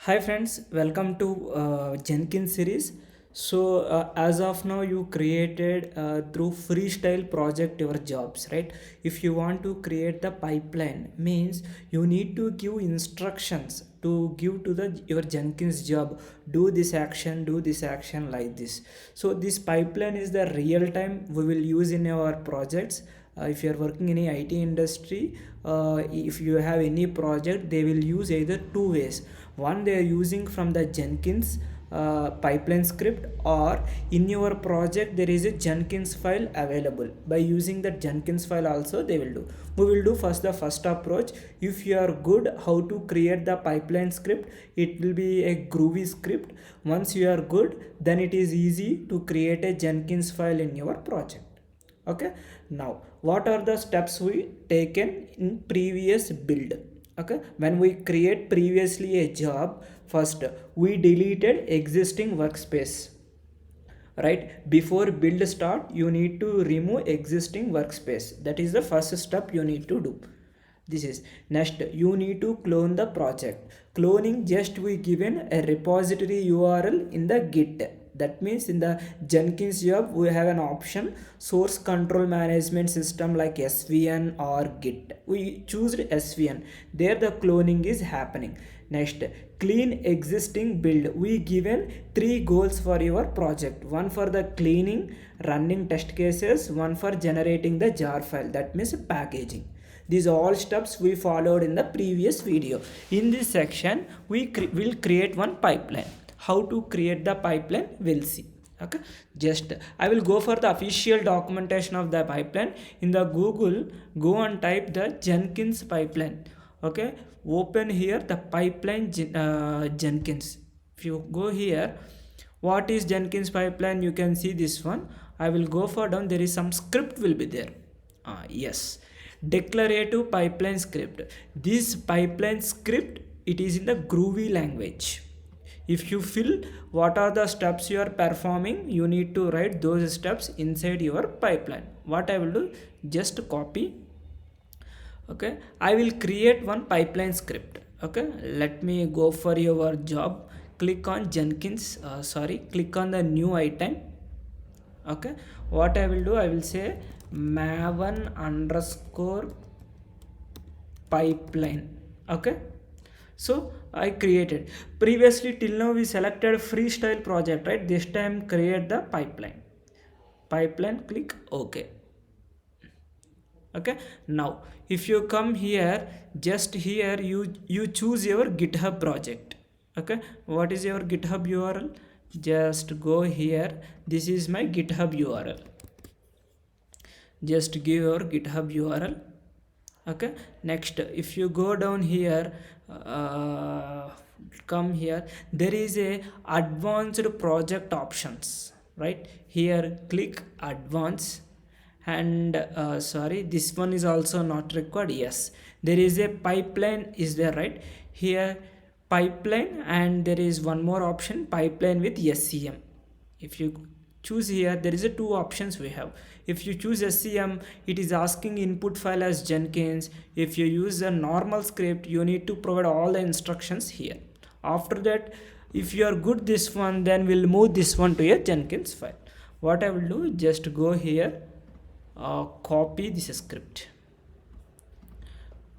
Hi friends, welcome to Jenkins series. As of now, you created through freestyle project your jobs, right? If you want to create the pipeline, means you need to give instructions to give to the your Jenkins job. Do this action like this. So this pipeline is the real time we will use in our projects. If you are working in any IT industry, if you have any project, they will use either two ways. One, they are using from the Jenkins pipeline script, or in your project there is a Jenkins file available. By using that Jenkins file also they will do. We will do first the first approach. If you are good how to create the pipeline script, it will be a groovy script. Once you are good, then it is easy to create a Jenkins file in your project. Okay, now what are the steps we taken in previous build? Okay, when we create previously a job, first we deleted existing workspace, right? Before build start, you need to remove existing workspace. That is the first step you need to do. This is next, you need to clone the project. Cloning, just we given a repository url in the git. That means in the Jenkins job we have an option source control management system like svn or git. We choose svn. There the cloning is happening. Next, clean existing build. We given three goals for your project. One for the cleaning, running test cases, one for generating the jar file. That means packaging. These all steps we followed in the previous video. In this section, we will create one pipeline. How to create the pipeline, we'll see. Okay, just I will go for the official documentation of the pipeline. In the Google, go and type the Jenkins pipeline. Okay, open here the pipeline Jenkins. If you go here, what is Jenkins pipeline, you can see this one. I will go for down, there is some script will be there. Yes, declarative pipeline script. This pipeline script, it is in the groovy language. If you fill what are the steps you are performing, you need to write those steps inside your pipeline. What I will do, just copy. Okay, I will create one pipeline script. Okay, let me go for your job, click on Jenkins, click on the new item. Okay, what I will do, I will say maven underscore pipeline. Okay, so I created. Previously till now we selected freestyle project, right? This time create the pipeline, click OK. Okay, now if you come here, just here you choose your GitHub project. Okay, what is your GitHub URL? Just go here, this is my GitHub URL. Just give your GitHub URL. Okay, next if you go down here, come here, there is a advanced project options, right? Here click advanced, and this one is also not required. Yes, there is a pipeline is there, right? Here pipeline, and there is one more option, pipeline with SCM. If you choose here, there is a two options we have. If you choose SCM, it is asking input file as Jenkins. If you use a normal script, you need to provide all the instructions here. After that, if you are good this one, then we'll move this one to a Jenkins file. What I will do, just go here, copy this script,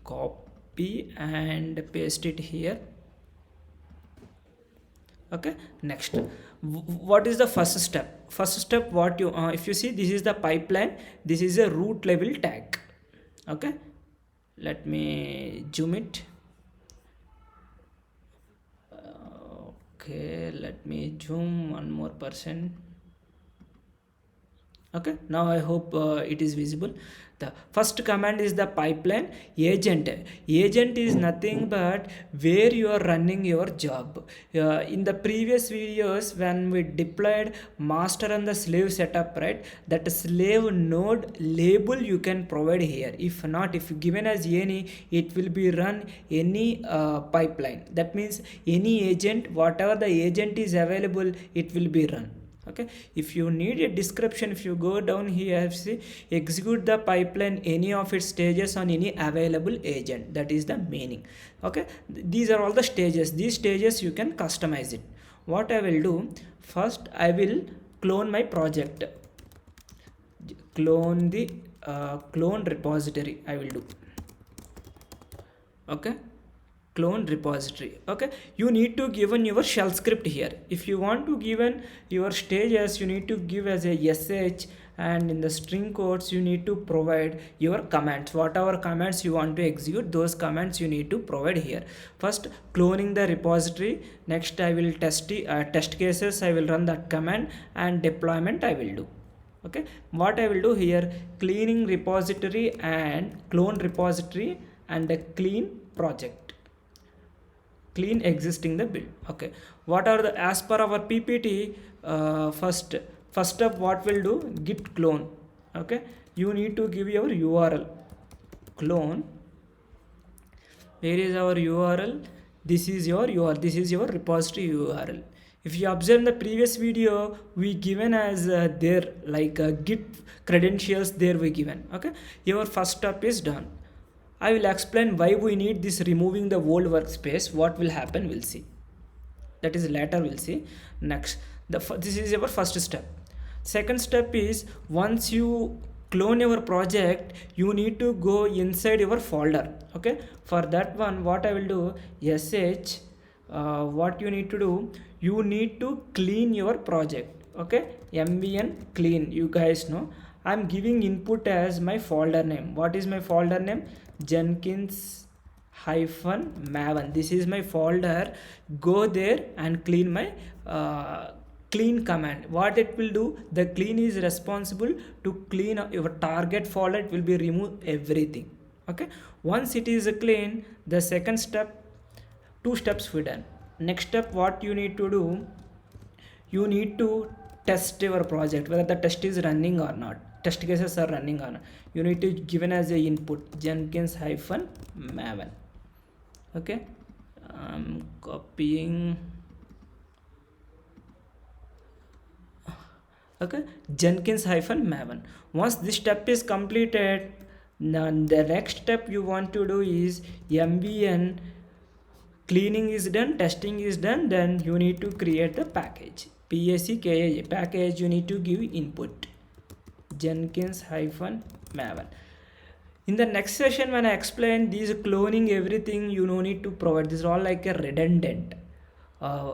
copy and paste it here. Okay, next, what is the first step? First step, what you if you see, this is the pipeline, this is a root level tag. Okay, let me zoom it. Okay, let me zoom 1 more%. Okay, now I hope it is visible. The first command is the pipeline agent. Agent is nothing but where you are running your job. In the previous videos, when we deployed master and the slave setup, right, that slave node label you can provide here. If not, if given as any, it will be run any pipeline. That means any agent, whatever the agent is available, it will be run. Okay, if you need a description, if you go down here, see, execute the pipeline any of its stages on any available agent, that is the meaning. Okay, these are all the stages. These stages you can customize it. What I will do, first I will clone my project, clone the clone repository I will do. Okay, clone repository. Okay, you need to given your shell script here. If you want to given your stages, you need to give as a sh, and in the string codes you need to provide your commands. Whatever commands you want to execute, those commands you need to provide here. First, cloning the repository. Next, I will test cases, I will run that command, and deployment I will do. Okay, what I will do here, cleaning repository and clone repository and a clean project, clean existing the build. Okay, what are the, as per our ppt, first step what will do, git clone. Okay, you need to give your url, clone, where is our url, this is your url, this is your repository url. If you observe the previous video, we given as there like git credentials there we given. Okay, your first step is done. I will explain why we need this removing the old workspace. What will happen, we'll see. That is later we'll see. Next, this is our first step. Second step is, once you clone your project, you need to go inside your folder. Okay, for that one what I will do, sh, what you need to do, you need to clean your project. Okay, mvn clean, you guys know. I'm giving input as my folder name. What is my folder name? Jenkins hyphen maven. This is my folder. Go there and clean my clean command. What it will do, the clean is responsible to clean your target folder. It will be remove everything. Okay, once it is clean, the second step, two steps we done. Next step what you need to do, you need to test your project whether the test is running or not, test cases are running or not. You need to given as a input jenkins hyphen maven. Okay, I'm copying. Okay, jenkins hyphen maven. Once this step is completed, then the next step you want to do is mvn cleaning is done, testing is done, then you need to create the package, package. You need to give input jenkins hyphen maven. In the next session when I explain these cloning everything, you no need to provide, this is all like a redundant.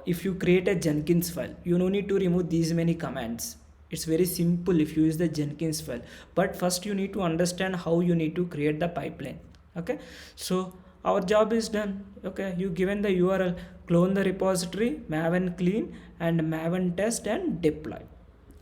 If you create a jenkins file, you no need to remove these many commands. It's very simple if you use the jenkins file, but first you need to understand how you need to create the pipeline. Okay, so our job is done. Okay, you given the url, clone the repository, maven clean and maven test and deploy.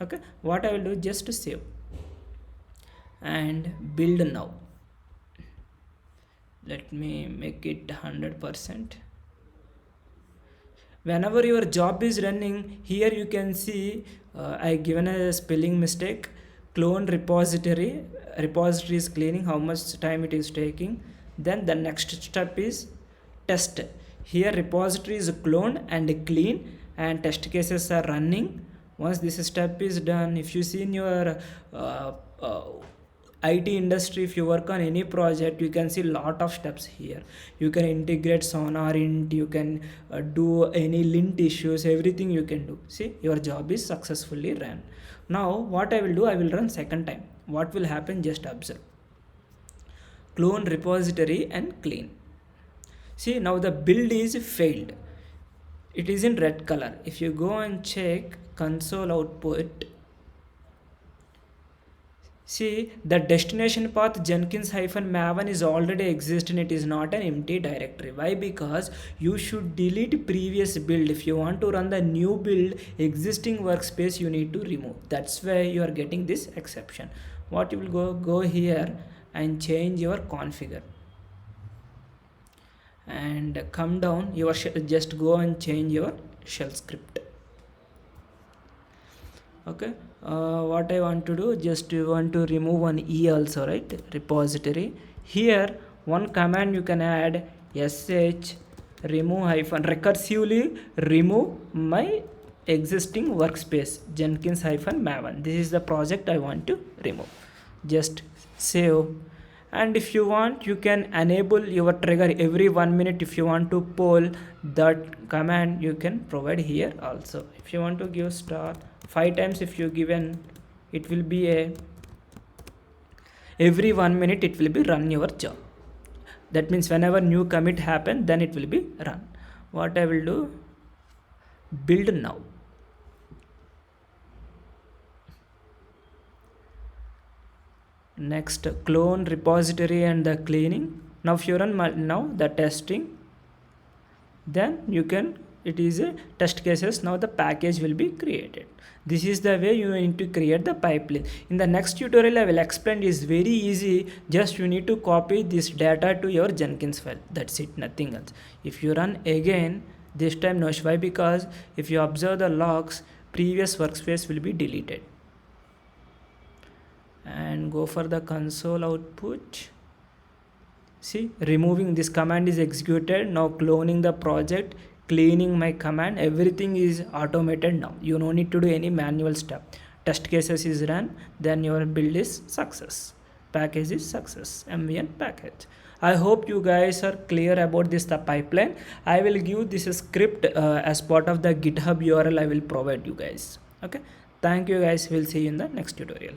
Okay, what I will do, just to save and build now. Let me make it 100%. Whenever your job is running, here you can see I given a spelling mistake. Clone repository is cleaning, how much time it is taking. Then the next step is test. Here repository is cloned and clean and test cases are running. Once this step is done, if you see in your IT industry, if you work on any project, you can see lot of steps here. You can integrate SonarInt, you can do any lint issues, everything you can do. See, your job is successfully ran. Now what I will do, I will run second time. What will happen, just observe. Clone repository and clean. See, now the build is failed. It is in red color. If you go and check console output, see the destination path jenkins hyphen maven is already existing. It is not an empty directory. Why? Because you should delete previous build. If you want to run the new build, existing workspace you need to remove. That's why you are getting this exception. What you will go here and change your configure and come down your just go and change your shell script. Okay, what I want to do, just you want to remove one e also, right? Repository. Here one command you can add, sh remove hyphen, recursively remove my existing workspace Jenkins-Maven. This is the project I want to remove. Just save. And if you want, you can enable your trigger every 1 minute. If you want to poll that command, you can provide here also. If you want to give star 5 times, if you given, it will be a every 1 minute it will be run your job. That means whenever new commit happen, then it will be run. What I will do, build now. Next, clone repository and the cleaning. Now if you run now the testing, then you can, it is a test cases. Now the package will be created. This is the way you need to create the pipeline. In the next tutorial I will explain. Is very easy. Just you need to copy this data to your Jenkins file. That's it, nothing else. If you run again, this time no. Why? Because if you observe the logs, previous workspace will be deleted. And go for the console output. See, removing this command is executed. Now cloning the project, cleaning my command, everything is automated now. You don't need to do any manual step. Test cases is run, then your build is success. Package is success. MVN package. I hope you guys are clear about this the pipeline. I will give this script as part of the GitHub URL I will provide you guys. Okay. Thank you guys. We'll see you in the next tutorial.